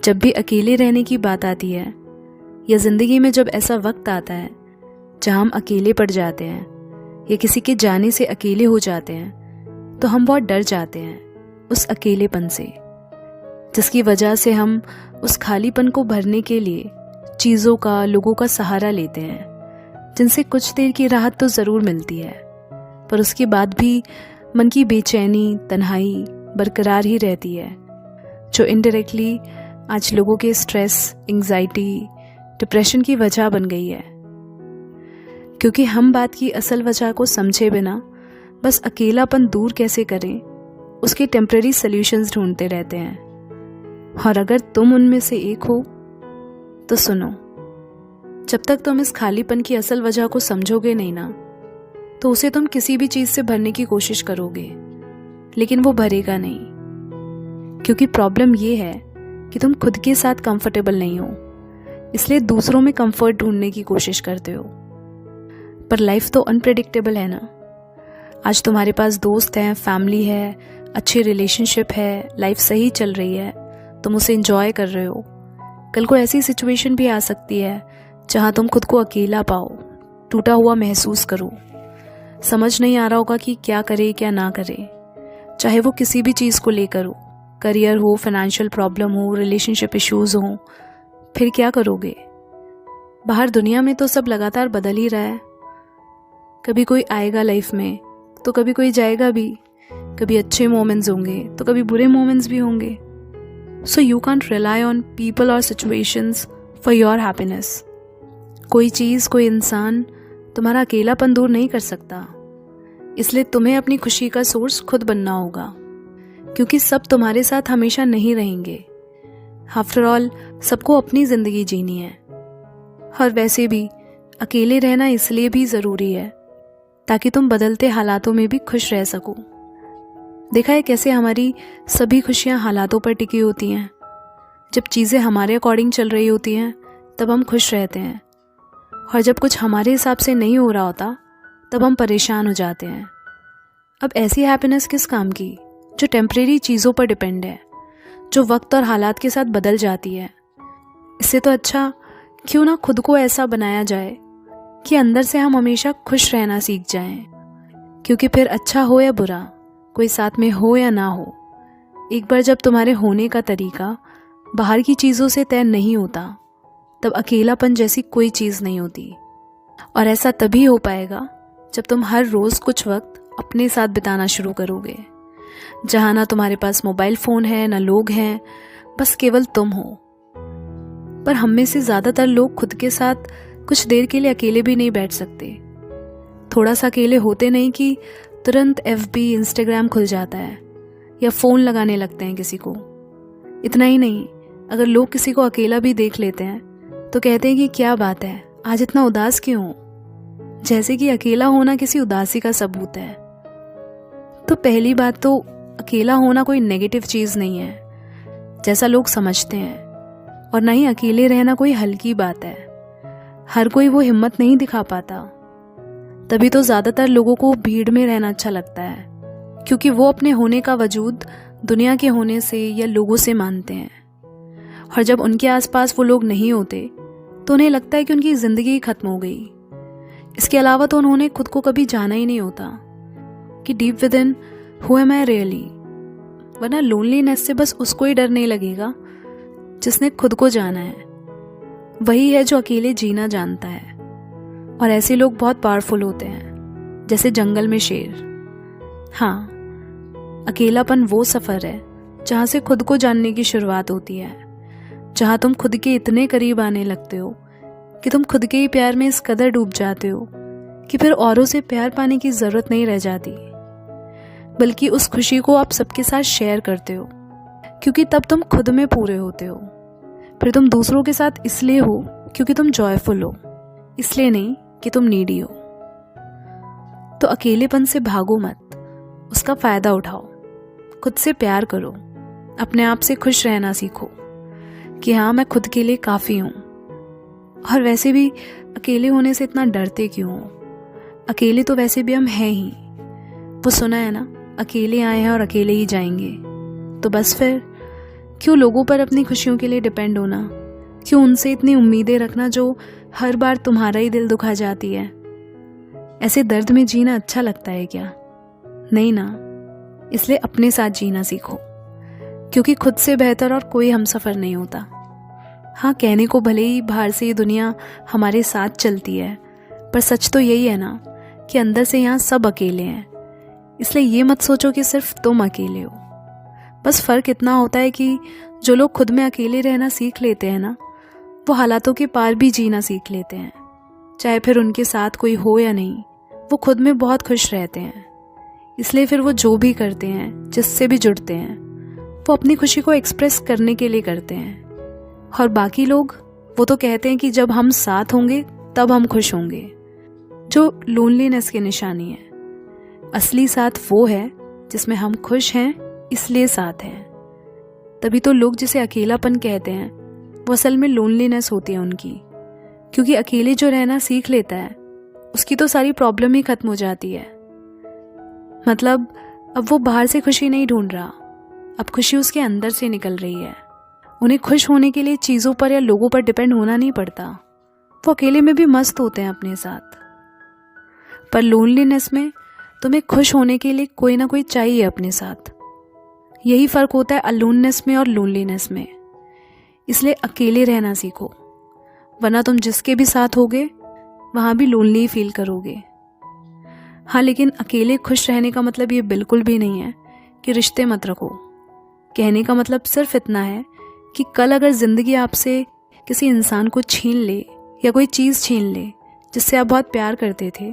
जब भी अकेले रहने की बात आती है या ज़िंदगी में जब ऐसा वक्त आता है जहाँ हम अकेले पड़ जाते हैं या किसी के जाने से अकेले हो जाते हैं, तो हम बहुत डर जाते हैं उस अकेलेपन से, जिसकी वजह से हम उस खालीपन को भरने के लिए चीज़ों का, लोगों का सहारा लेते हैं, जिनसे कुछ देर की राहत तो ज़रूर मिलती है, पर उसके बाद भी मन की बेचैनी, तन्हाई बरकरार ही रहती है, जो इनडायरेक्टली आज लोगों के स्ट्रेस, एंग्जाइटी, डिप्रेशन की वजह बन गई है। क्योंकि हम बात की असल वजह को समझे बिना बस अकेलापन दूर कैसे करें उसके टेम्पररी सॉल्यूशंस ढूंढते रहते हैं। और अगर तुम उनमें से एक हो तो सुनो, जब तक तुम इस खालीपन की असल वजह को समझोगे नहीं ना, तो उसे तुम किसी भी चीज़ से भरने की कोशिश करोगे, लेकिन वो भरेगा नहीं। क्योंकि प्रॉब्लम ये है कि तुम खुद के साथ कंफर्टेबल नहीं हो, इसलिए दूसरों में कंफर्ट ढूंढने की कोशिश करते हो। पर लाइफ तो अनप्रेडिक्टेबल है ना। आज तुम्हारे पास दोस्त हैं, फैमिली है, अच्छी रिलेशनशिप है, लाइफ सही चल रही है, तुम उसे एंजॉय कर रहे हो। कल को ऐसी सिचुएशन भी आ सकती है जहां तुम खुद को अकेला पाओ, टूटा हुआ महसूस करो, समझ नहीं आ रहा होगा कि क्या करे क्या ना करे, चाहे वो किसी भी चीज़ को लेकर हो, करियर हो, फाइनेंशियल प्रॉब्लम हो, रिलेशनशिप इश्यूज हो। फिर क्या करोगे? बाहर दुनिया में तो सब लगातार बदल ही रहा है। कभी कोई आएगा लाइफ में तो कभी कोई जाएगा भी, कभी अच्छे मोमेंट्स होंगे तो कभी बुरे मोमेंट्स भी होंगे। So you can't rely on people और सिचुएशंस फॉर योर हैप्पीनेस। कोई चीज़, कोई इंसान तुम्हारा अकेलापन दूर नहीं कर सकता, इसलिए तुम्हें अपनी खुशी का सोर्स खुद बनना होगा, क्योंकि सब तुम्हारे साथ हमेशा नहीं रहेंगे। आफ्टर ऑल सबको अपनी ज़िंदगी जीनी है, और वैसे भी अकेले रहना इसलिए भी ज़रूरी है ताकि तुम बदलते हालातों में भी खुश रह सको। देखा है कैसे हमारी सभी खुशियाँ हालातों पर टिकी होती हैं। जब चीज़ें हमारे अकॉर्डिंग चल रही होती हैं तब हम खुश रहते हैं, और जब कुछ हमारे हिसाब से नहीं हो रहा होता तब हम परेशान हो जाते हैं। अब ऐसी हैप्पीनेस किस काम की जो टेम्परेरी चीज़ों पर डिपेंड है, जो वक्त और हालात के साथ बदल जाती है। इससे तो अच्छा क्यों ना खुद को ऐसा बनाया जाए कि अंदर से हम हमेशा खुश रहना सीख जाएं। क्योंकि फिर अच्छा हो या बुरा, कोई साथ में हो या ना हो, एक बार जब तुम्हारे होने का तरीका बाहर की चीज़ों से तय नहीं होता, तब अकेलापन जैसी कोई चीज़ नहीं होती। और ऐसा तभी हो पाएगा जब तुम हर रोज़ कुछ वक्त अपने साथ बिताना शुरू करोगे, जहाँ ना तुम्हारे पास मोबाइल फ़ोन है, ना लोग हैं, बस केवल तुम हो। पर हम में से ज़्यादातर लोग खुद के साथ कुछ देर के लिए अकेले भी नहीं बैठ सकते। थोड़ा सा अकेले होते नहीं कि तुरंत FB, इंस्टाग्राम खुल जाता है या फ़ोन लगाने लगते हैं किसी को। इतना ही नहीं, अगर लोग किसी को अकेला भी देख लेते हैं तो कहते हैं कि क्या बात है, आज इतना उदास क्यों हो, जैसे कि अकेला होना किसी उदासी का सबूत है। तो पहली बात तो अकेला होना कोई नेगेटिव चीज़ नहीं है जैसा लोग समझते हैं, और ना ही अकेले रहना कोई हल्की बात है। हर कोई वो हिम्मत नहीं दिखा पाता, तभी तो ज़्यादातर लोगों को भीड़ में रहना अच्छा लगता है, क्योंकि वो अपने होने का वजूद दुनिया के होने से या लोगों से मानते हैं। और जब उनके आसपास वो लोग नहीं होते तो उन्हें लगता है कि उनकी ज़िंदगी खत्म हो गई। इसके अलावा तो उन्होंने खुद को कभी जाना ही नहीं होता कि deep with in who am I really. वरना लोनलीनेस से बस उसको ही डर नहीं लगेगा जिसने खुद को जाना है। वही है जो अकेले जीना जानता है। और ऐसे लोग बहुत पावरफुल होते हैं, जैसे जंगल में शेर। हाँ, अकेलापन वो सफ़र है जहाँ से खुद को जानने की शुरुआत होती है, जहाँ तुम खुद के इतने करीब आने लगते हो कि तुम खुद के ही प्यार में इस कदर डूब जाते हो कि फिर औरों से प्यार पाने की ज़रूरत नहीं रह जाती, बल्कि उस खुशी को आप सबके साथ शेयर करते हो, क्योंकि तब तुम खुद में पूरे होते हो। फिर तुम दूसरों के साथ इसलिए हो क्योंकि तुम जॉयफुल हो, इसलिए नहीं कि तुम नीडी हो। तो अकेलेपन से भागो मत, उसका फ़ायदा उठाओ, खुद से प्यार करो, अपने आप से खुश रहना सीखो कि हाँ, मैं खुद के लिए काफ़ी हूँ। और वैसे भी अकेले होने से इतना डरते क्यों हो? अकेले तो वैसे भी हम हैं ही। वो सुना है ना, अकेले आए हैं और अकेले ही जाएंगे। तो बस फिर क्यों लोगों पर अपनी खुशियों के लिए डिपेंड होना? क्यों उनसे इतनी उम्मीदें रखना जो हर बार तुम्हारा ही दिल दुखा जाती है? ऐसे दर्द में जीना अच्छा लगता है क्या? नहीं ना। इसलिए अपने साथ जीना सीखो, क्योंकि खुद से बेहतर और कोई हमसफर नहीं होता। हाँ, कहने को भले ही बाहर से ये दुनिया हमारे साथ चलती है, पर सच तो यही है ना कि अंदर से यहाँ सब अकेले हैं। इसलिए ये मत सोचो कि सिर्फ तुम अकेले हो। बस फ़र्क इतना होता है कि जो लोग खुद में अकेले रहना सीख लेते हैं ना, वो हालातों के पार भी जीना सीख लेते हैं। चाहे फिर उनके साथ कोई हो या नहीं, वो खुद में बहुत खुश रहते हैं। इसलिए फिर वो जो भी करते हैं, जिससे भी जुड़ते हैं, वो अपनी खुशी को एक्सप्रेस करने के लिए करते हैं। और बाकी लोग वो तो कहते हैं कि जब हम साथ होंगे तब हम खुश होंगे, जो लोनलीनेस की निशानी है। असली साथ वो है जिसमें हम खुश हैं, इसलिए साथ हैं। तभी तो लोग जिसे अकेलापन कहते हैं, वो असल में लोनलीनेस होती है उनकी। क्योंकि अकेले जो रहना सीख लेता है, उसकी तो सारी प्रॉब्लम ही खत्म हो जाती है। मतलब अब वो बाहर से खुशी नहीं ढूंढ रहा, अब खुशी उसके अंदर से निकल रही है। उन्हें खुश होने के लिए चीज़ों पर या लोगों पर डिपेंड होना नहीं पड़ता। वो अकेले में भी मस्त होते हैं अपने साथ। पर लोनलीनेस में तुम्हें खुश होने के लिए कोई ना कोई चाहिए अपने साथ। यही फ़र्क होता है अलोननेस में और लोनलीनेस में। इसलिए अकेले रहना सीखो, वरना तुम जिसके भी साथ होगे वहाँ भी लोनली फील करोगे। हाँ, लेकिन अकेले खुश रहने का मतलब ये बिल्कुल भी नहीं है कि रिश्ते मत रखो। कहने का मतलब सिर्फ इतना है कि कल अगर ज़िंदगी आपसे किसी इंसान को छीन ले या कोई चीज़ छीन ले जिससे आप बहुत प्यार करते थे,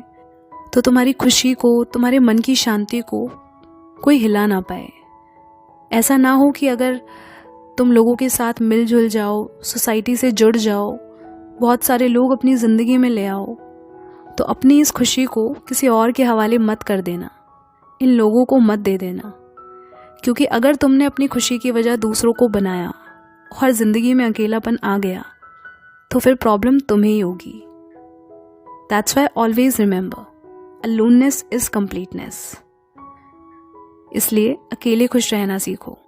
तो तुम्हारी खुशी को, तुम्हारे मन की शांति को कोई हिला ना पाए। ऐसा ना हो कि अगर तुम लोगों के साथ मिलजुल जाओ, सोसाइटी से जुड़ जाओ, बहुत सारे लोग अपनी ज़िंदगी में ले आओ, तो अपनी इस खुशी को किसी और के हवाले मत कर देना, इन लोगों को मत दे देना। क्योंकि अगर तुमने अपनी खुशी की वजह दूसरों को बनाया और ज़िंदगी में अकेलापन आ गया, तो फिर प्रॉब्लम तुम्हें ही होगी। That's why always remember, aloneness is completeness. इसलिए अकेले खुश रहना सीखो।